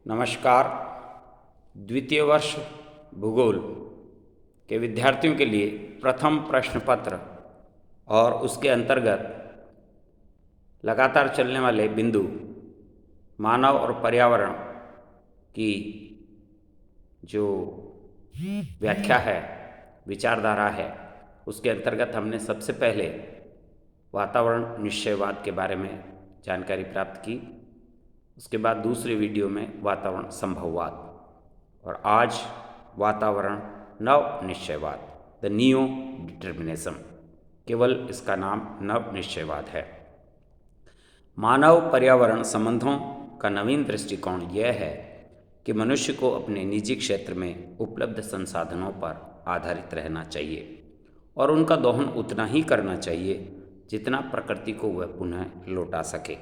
नमस्कार। द्वितीय वर्ष भूगोल के विद्यार्थियों के लिए प्रथम प्रश्न पत्र और उसके अंतर्गत लगातार चलने वाले बिंदु मानव और पर्यावरण की जो व्याख्या है, विचारधारा है, उसके अंतर्गत हमने सबसे पहले वातावरण निश्चयवाद के बारे में जानकारी प्राप्त की। उसके बाद दूसरे वीडियो में वातावरण संभववाद और आज वातावरण नव निश्चयवाद, द नियो डिटर्मिनिज्म। केवल इसका नाम नव निश्चयवाद है। मानव पर्यावरण संबंधों का नवीन दृष्टिकोण यह है कि मनुष्य को अपने निजी क्षेत्र में उपलब्ध संसाधनों पर आधारित रहना चाहिए और उनका दोहन उतना ही करना चाहिए जितना प्रकृति को वह पुनः लौटा सके,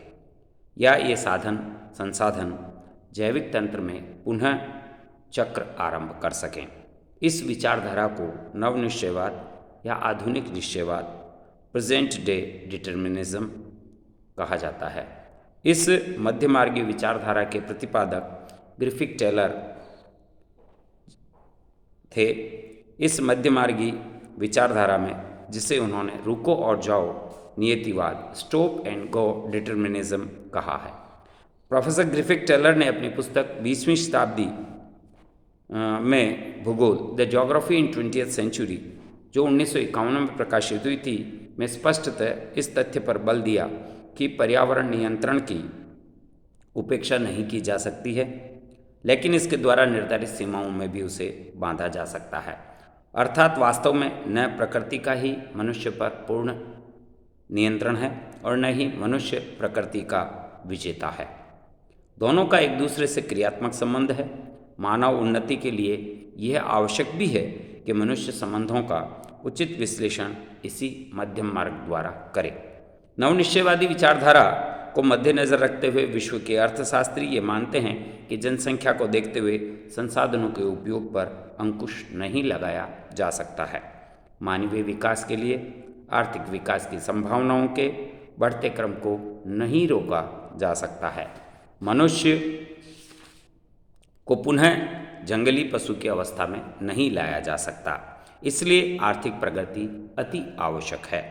या ये संसाधन जैविक तंत्र में पुनः चक्र आरंभ कर सकें। इस विचारधारा को नव निश्चयवाद या आधुनिक निश्चयवाद, प्रेजेंट डे डिटर्मिनिज्म कहा जाता है। इस मध्यमार्गीय विचारधारा के प्रतिपादक ग्रिफिथ टेलर थे। इस मध्यमार्गीय विचारधारा में, जिसे उन्होंने रुको और जाओ नियतिवाद, स्टॉप एंड गो डिटर्मिनिज्म कहा है। प्रोफेसर ग्रिफिथ टेलर ने अपनी पुस्तक 20वीं शताब्दी में भूगोल, the geography in 20th century, जो 1951 में प्रकाशित हुई थी, में स्पष्टतः इस तथ्य पर बल दिया कि पर्यावरण नियंत्रण की उपेक्षा नहीं की जा सकती है, लेकिन इसके द्वारा निर्धारित सीमाओं में भी उसे बांधा जा सकता है। अर्थात वास्तव में न प्रकृति का ही मनुष्य पर पूर्ण नियंत्रण है और न ही मनुष्य प्रकृति का विजेता है। दोनों का एक दूसरे से क्रियात्मक संबंध है। मानव उन्नति के लिए यह आवश्यक भी है कि मनुष्य संबंधों का उचित विश्लेषण इसी मध्यम मार्ग द्वारा करे। नवनिश्चयवादी विचारधारा को मद्देनजर रखते हुए विश्व के अर्थशास्त्री ये मानते हैं कि जनसंख्या को देखते हुए संसाधनों के उपयोग पर अंकुश नहीं लगाया जा सकता है। मानवीय विकास के लिए आर्थिक विकास की संभावनाओं के बढ़ते क्रम को नहीं रोका जा सकता है। मनुष्य को पुनः जंगली पशु की अवस्था में नहीं लाया जा सकता, इसलिए आर्थिक प्रगति अति आवश्यक है।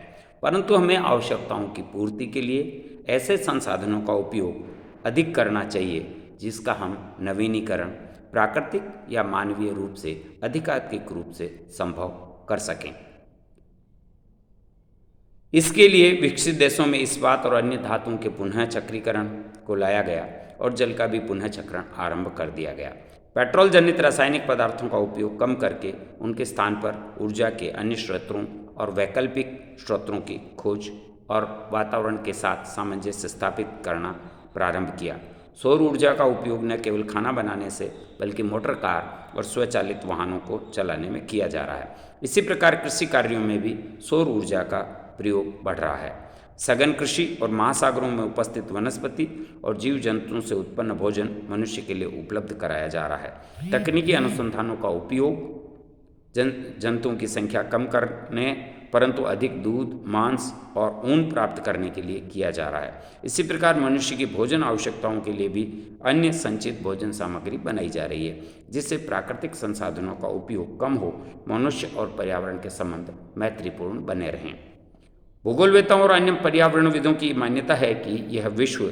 परंतु हमें आवश्यकताओं की पूर्ति के लिए ऐसे संसाधनों का उपयोग अधिक करना चाहिए जिसका हम नवीनीकरण प्राकृतिक या मानवीय रूप से अधिकाधिक रूप से संभव कर सकें। इसके लिए विकसित देशों में इस्पात और अन्य धातुओं के पुनः चक्रीकरण को लाया गया और जल का भी पुनः चक्रण आरंभ कर दिया गया। पेट्रोल जनित रासायनिक पदार्थों का उपयोग कम करके उनके स्थान पर ऊर्जा के अन्य स्रोतों और वैकल्पिक स्रोतों की खोज और वातावरण के साथ सामंजस्य स्थापित करना प्रारंभ किया। सौर ऊर्जा का उपयोग न केवल खाना बनाने से बल्कि मोटर कार और स्वचालित वाहनों को चलाने में किया जा रहा है। इसी प्रकार कृषि कार्यों में भी सौर ऊर्जा का प्रयोग बढ़ रहा है। सघन कृषि और महासागरों में उपस्थित वनस्पति और जीव जंतुओं से उत्पन्न भोजन मनुष्य के लिए उपलब्ध कराया जा रहा है। तकनीकी अनुसंधानों का उपयोग जंतुओं की संख्या कम करने परंतु अधिक दूध, मांस और ऊन प्राप्त करने के लिए किया जा रहा है। इसी प्रकार मनुष्य की भोजन आवश्यकताओं के लिए भी अन्य संचित भोजन सामग्री बनाई जा रही है, जिससे प्राकृतिक संसाधनों का उपयोग कम हो, मनुष्य और पर्यावरण के संबंध मैत्रीपूर्ण बने रहें। भूगोलवेत्ताओं और अन्य पर्यावरणविदों की मान्यता है कि यह विश्व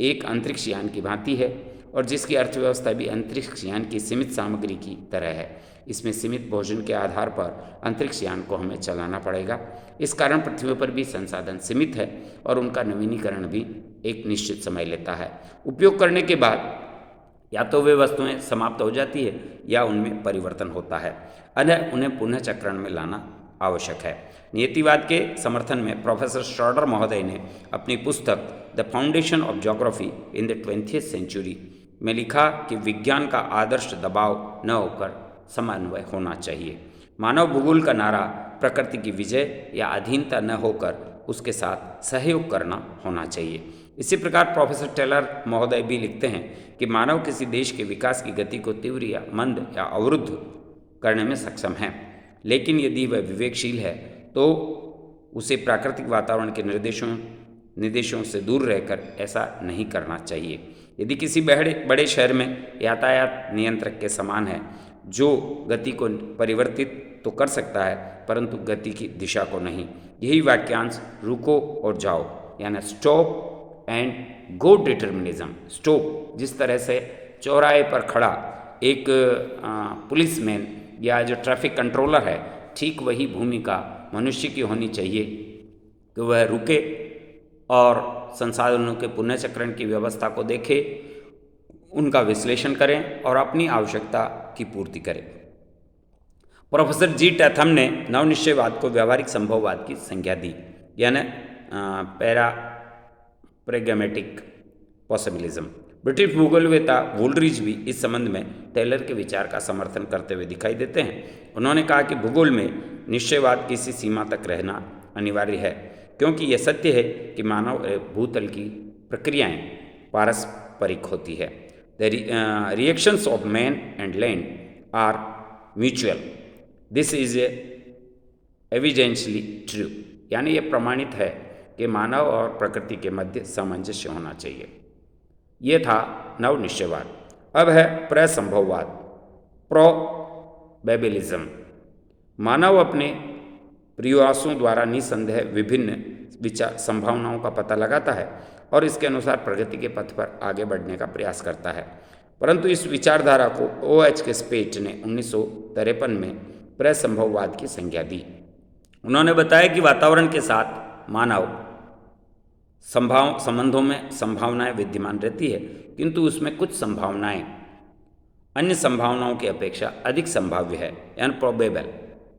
एक अंतरिक्ष यान की भांति है और जिसकी अर्थव्यवस्था भी अंतरिक्ष यान की सीमित सामग्री की तरह है। इसमें सीमित भोजन के आधार पर अंतरिक्ष यान को हमें चलाना पड़ेगा। इस कारण पृथ्वी पर भी संसाधन सीमित है और उनका नवीनीकरण भी एक निश्चित समय लेता है। उपयोग करने के बाद या तो वे वस्तुएं समाप्त हो जाती है या उनमें परिवर्तन होता है, अतः उन्हें पुनः चक्रण में लाना आवश्यक है। नियतिवाद के समर्थन में प्रोफेसर श्रोडर महोदय ने अपनी पुस्तक the foundation of geography in the 20th century में लिखा कि विज्ञान का आदर्श दबाव न होकर समन्वय होना चाहिए। मानव भूगोल का नारा प्रकृति की विजय या अधीनता न होकर उसके साथ सहयोग करना होना चाहिए। इसी प्रकार प्रोफेसर टेलर महोदय भी लिखते हैं कि मानव किसी देश के विकास की गति को तीव्र या मंद या अवरुद्ध करने में सक्षम है, लेकिन यदि वह विवेकशील है तो उसे प्राकृतिक वातावरण के निर्देशों से दूर रहकर ऐसा नहीं करना चाहिए। यदि किसी बड़े बड़े शहर में यातायात नियंत्रक के समान है जो गति को परिवर्तित तो कर सकता है परंतु गति की दिशा को नहीं। यही वाक्यांश रुको और जाओ यानी stop and go determinism. Stop जिस तरह से चौराहे पर खड़ा एक पुलिसमैन या जो ट्रैफिक कंट्रोलर है, ठीक वही भूमिका मनुष्य की होनी चाहिए कि वह रुके और संसाधनों के पुनर्चक्रण की व्यवस्था को देखे, उनका विश्लेषण करें और अपनी आवश्यकता की पूर्ति करें। प्रोफेसर जी टैथम ने नवनिश्चयवाद को व्यावहारिक संभववाद की संज्ञा दी यानी पैराप्रैग्मेटिक पॉसिबिलिज्म। ब्रिटिश भूगोलवेता वोल्ड्रिज भी इस संबंध में टेलर के विचार का समर्थन करते हुए दिखाई देते हैं। उन्होंने कहा कि भूगोल में निश्चयवाद किसी सीमा तक रहना अनिवार्य है क्योंकि यह सत्य है कि मानव भूतल की प्रक्रियाएं पारस्परिक होती है। The reactions of man and land are mutual, this is evidently true, यानी यह प्रमाणित है कि मानव और प्रकृति के मध्य सामंजस्य होना चाहिए। ये था नवनिश्चयवाद। अब है प्रसंभववाद, प्रोबेबिलिज्म। मानव अपने प्रयासों द्वारा निसंदेह विभिन्न विचार संभावनाओं का पता लगाता है और इसके अनुसार प्रगति के पथ पर आगे बढ़ने का प्रयास करता है। परंतु इस विचारधारा को OH के स्पेट ने 1953 में प्रसंभववाद की संज्ञा दी। उन्होंने बताया कि वातावरण के साथ मानव संबंधों में संभावनाएं विद्यमान रहती है किंतु उसमें कुछ संभावनाएं अन्य संभावनाओं की अपेक्षा अधिक संभाव्य है यानी प्रोबेबल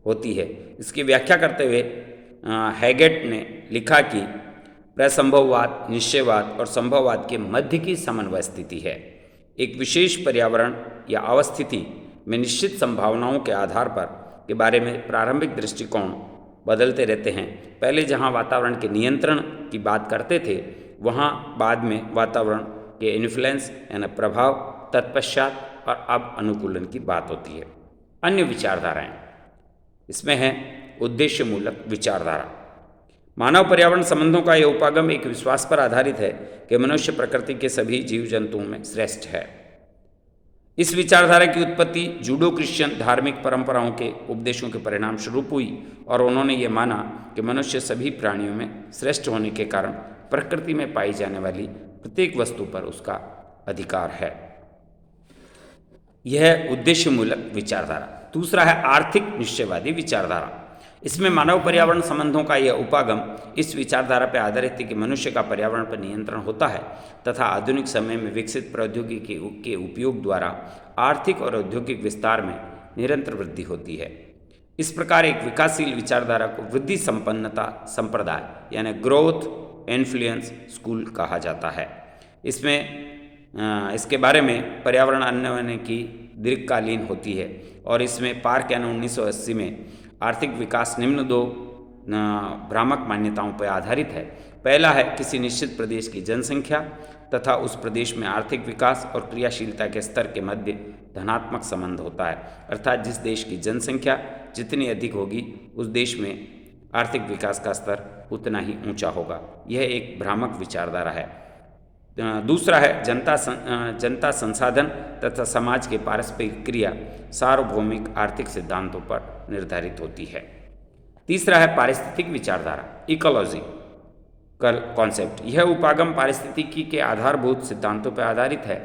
होती है। इसकी व्याख्या करते हुए हैगेट ने लिखा कि प्रसंभववाद निश्चयवाद और संभववाद के मध्य की समन्वय स्थिति है। एक विशेष पर्यावरण या अवस्थिति में निश्चित संभावनाओं के आधार पर के बारे में प्रारंभिक दृष्टिकोण बदलते रहते हैं। पहले जहां वातावरण के नियंत्रण की बात करते थे वहां बाद में वातावरण के इन्फ्लुएंस यानी प्रभाव, तत्पश्चात और अब अनुकूलन की बात होती है। अन्य विचारधाराएं इसमें है उद्देश्यमूलक विचारधारा। मानव पर्यावरण संबंधों का यह उपागम एक विश्वास पर आधारित है कि मनुष्य प्रकृति के सभी जीव जंतुओं में श्रेष्ठ है। इस विचारधारा की उत्पत्ति जूडो क्रिश्चियन धार्मिक परंपराओं के उपदेशों के परिणाम स्वरूप हुई और उन्होंने ये माना कि मनुष्य सभी प्राणियों में श्रेष्ठ होने के कारण प्रकृति में पाई जाने वाली प्रत्येक वस्तु पर उसका अधिकार है। यह उद्देश्यमूलक विचारधारा। दूसरा है आर्थिक निश्चयवादी विचारधारा। इसमें मानव पर्यावरण संबंधों का यह उपागम इस विचारधारा पर आधारित है कि मनुष्य का पर्यावरण पर नियंत्रण होता है तथा आधुनिक समय में विकसित प्रौद्योगिकी के उपयोग द्वारा आर्थिक और औद्योगिक विस्तार में निरंतर वृद्धि होती है। इस प्रकार एक विकासशील विचारधारा को वृद्धि संपन्नता संप्रदाय यानी ग्रोथ इन्फ्लुएंस स्कूल कहा जाता है। इसके बारे में पर्यावरण अन्वयन की दीर्घकालीन होती है और इसमें पार्क यानी 1980 में आर्थिक विकास निम्न दो भ्रामक मान्यताओं पर आधारित है। पहला है किसी निश्चित प्रदेश की जनसंख्या तथा उस प्रदेश में आर्थिक विकास और क्रियाशीलता के स्तर के मध्य धनात्मक संबंध होता है, अर्थात जिस देश की जनसंख्या जितनी अधिक होगी उस देश में आर्थिक विकास का स्तर उतना ही ऊंचा होगा। यह एक भ्रामक विचारधारा है। दूसरा है जनता संसाधन तथा समाज के पारस्परिक क्रिया सार्वभौमिक आर्थिक सिद्धांतों पर निर्धारित होती है। तीसरा है पारिस्थितिक विचारधारा इकोलॉजिकल कॉन्सेप्ट। यह उपागम पारिस्थितिकी के आधारभूत सिद्धांतों पर आधारित है।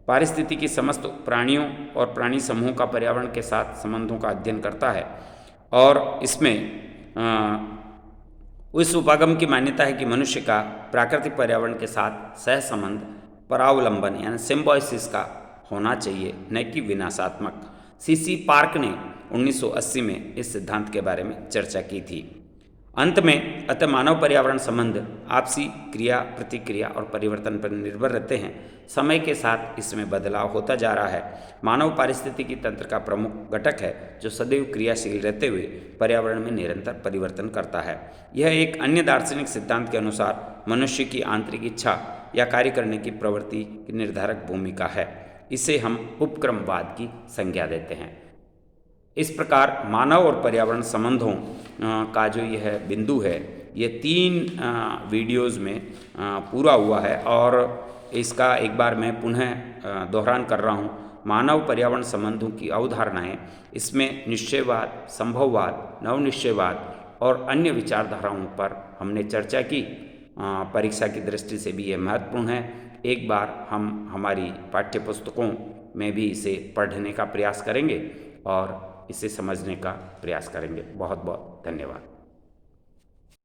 पारिस्थितिकी समस्त प्राणियों और प्राणी समूह का पर्यावरण के साथ संबंधों का अध्ययन करता है और इसमें इस उपागम की मान्यता है कि मनुष्य का प्राकृतिक पर्यावरण के साथ सहसंबंध परावलंबन यानी सिम्बायोसिस का होना चाहिए, न कि विनाशात्मक। सीसी पार्क ने 1980 में इस सिद्धांत के बारे में चर्चा की थी। अंत में अतः मानव पर्यावरण संबंध आपसी क्रिया प्रतिक्रिया और परिवर्तन पर निर्भर रहते हैं। समय के साथ इसमें बदलाव होता जा रहा है। मानव पारिस्थितिकी तंत्र का प्रमुख घटक है जो सदैव क्रियाशील रहते हुए पर्यावरण में निरंतर परिवर्तन करता है। यह एक अन्य दार्शनिक सिद्धांत के अनुसार मनुष्य की आंतरिक इच्छा या कार्य करने की प्रवृत्ति की निर्धारक भूमिका है। इसे हम उपक्रमवाद की संज्ञा देते हैं। इस प्रकार मानव और पर्यावरण संबंधों का जो यह बिंदु है ये 3 वीडियोज़ में पूरा हुआ है और इसका एक बार मैं पुनः दोहरान कर रहा हूँ, मानव पर्यावरण संबंधों की अवधारणाएं, इसमें निश्चयवाद, संभववाद, नवनिश्चयवाद और अन्य विचारधाराओं पर हमने चर्चा की। परीक्षा की दृष्टि से भी ये महत्वपूर्ण है। एक बार हम हमारी पाठ्य पुस्तकों में भी इसे पढ़ने का प्रयास करेंगे और इसे समझने का प्रयास करेंगे। बहुत बहुत धन्यवाद।